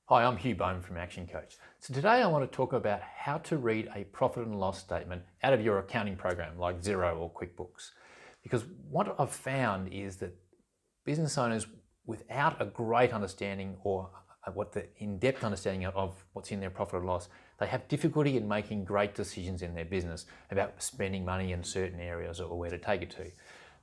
Hi, I'm Hugh Bowman from Action Coach. So today I want to talk about how to read a profit and loss statement out of your accounting program like Xero or QuickBooks. Because what I've found is that business owners without a great understanding or what the in-depth understanding of what's in their profit or loss, they have difficulty in making great decisions in their business about spending money in certain areas or where to take it to.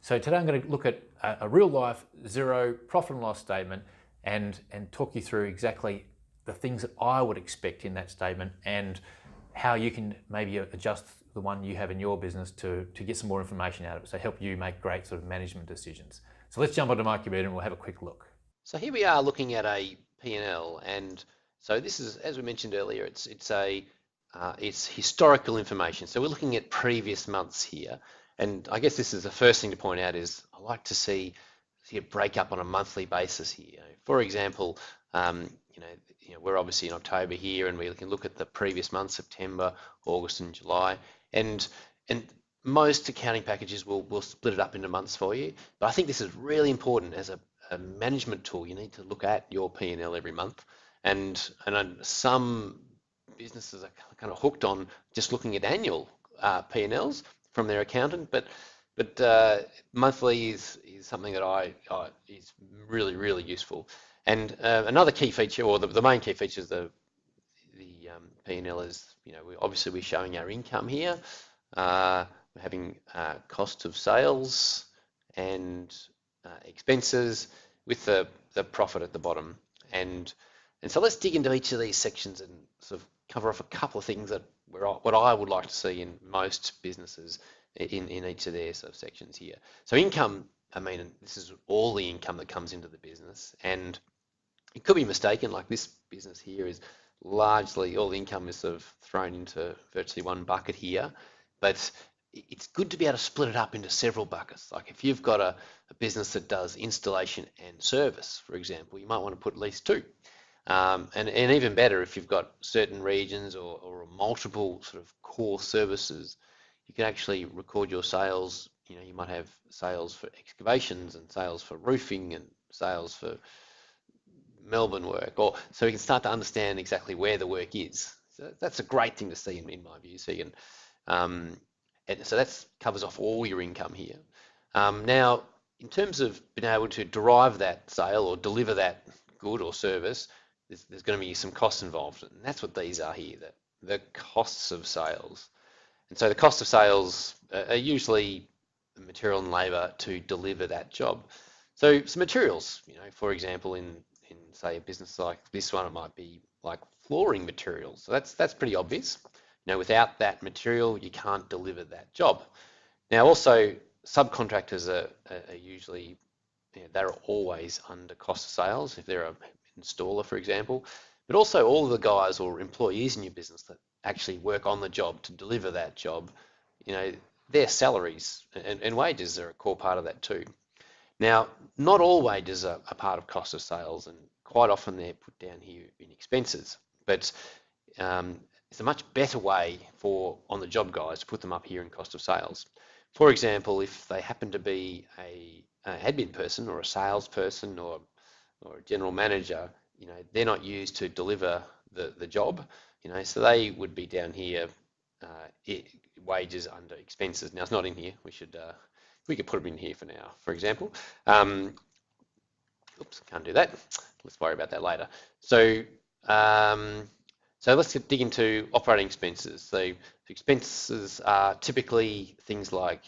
So today I'm going to look at a real life Xero profit and loss statement and talk you through exactly the things that I would expect in that statement and how you can maybe adjust the one you have in your business to get some more information out of it, so help you make great sort of management decisions. So let's jump onto my computer and we'll have a quick look. So here we are looking at a P&L, and so this is, as we mentioned earlier, it's historical information. So we're looking at previous months here, and I guess this is the first thing to point out is I like to see a break up on a monthly basis here. For example, we're obviously in October here, and we can look at the previous months, September, August, and July, and most accounting packages will split it up into months for you. But I think this is really important as a management tool. You need to look at your P&L every month, and some businesses are kind of hooked on just looking at annual P&Ls from their accountant, but monthly is something that is really useful. And another key feature, or the main key feature, is the P&L is, we're showing our income here. We're having cost of sales and expenses with the profit at the bottom. And so let's dig into each of these sections and sort of cover off a couple of things that what I would like to see in most businesses in each of their sort of sections here. So income, this is all the income that comes into the business, and it could be mistaken, like this business here is largely all the income is sort of thrown into virtually one bucket here, but it's good to be able to split it up into several buckets. Like if you've got a business that does installation and service, for example, you might want to put at least two. And even better, if you've got certain regions or multiple sort of core services, you can actually record your sales. You might have sales for excavations and sales for roofing and sales for Melbourne work, so we can start to understand exactly where the work is. So that's a great thing to see in my view. So you can, and so that covers off all your income here. Now, in terms of being able to derive that sale or deliver that good or service, there's going to be some costs involved, and that's what these are here, the costs of sales. And so the cost of sales are usually material and labour to deliver that job. So some materials, for example, in say a business like this one, it might be like flooring materials. So that's pretty obvious. Without that material, you can't deliver that job. Now, also subcontractors are usually, they're always under cost of sales if they're an installer, for example. But also all of the guys or employees in your business that actually work on the job to deliver that job, their salaries and wages are a core part of that too. Now, not all wages are a part of cost of sales, and quite often they're put down here in expenses. But it's a much better way for on-the-job guys to put them up here in cost of sales. For example, if they happen to be a admin person or a salesperson or a general manager, they're not used to deliver the job, so they would be down here, wages under expenses. Now, it's not in here. We could put them in here for now, for example. Oops, can't do that. Let's worry about that later. So let's dig into operating expenses. So expenses are typically things like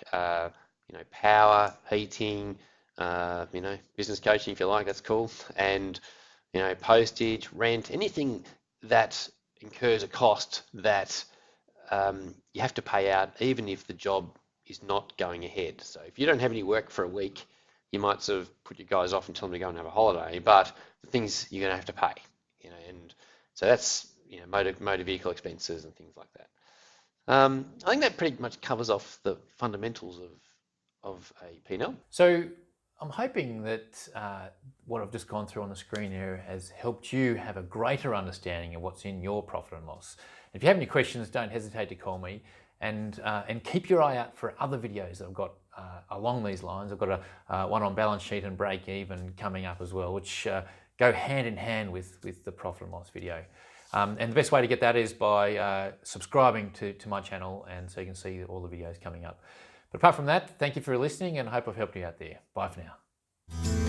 power, heating, business coaching, if you like, that's cool, and postage, rent, anything that incurs a cost that you have to pay out even if the job is not going ahead. So if you don't have any work for a week, you might sort of put your guys off and tell them to go and have a holiday, but the things you're going to have to pay, and so that's motor vehicle expenses and things like that. I think that pretty much covers off the fundamentals of a P&L. So I'm hoping that what I've just gone through on the screen here has helped you have a greater understanding of what's in your profit and loss. If you have any questions, don't hesitate to call me, and keep your eye out for other videos that I've got along these lines. I've got one on balance sheet and break even coming up as well, which go hand in hand with the profit and loss video. And the best way to get that is by subscribing to my channel, and so you can see all the videos coming up. But apart from that, thank you for listening, and I hope I've helped you out there. Bye for now.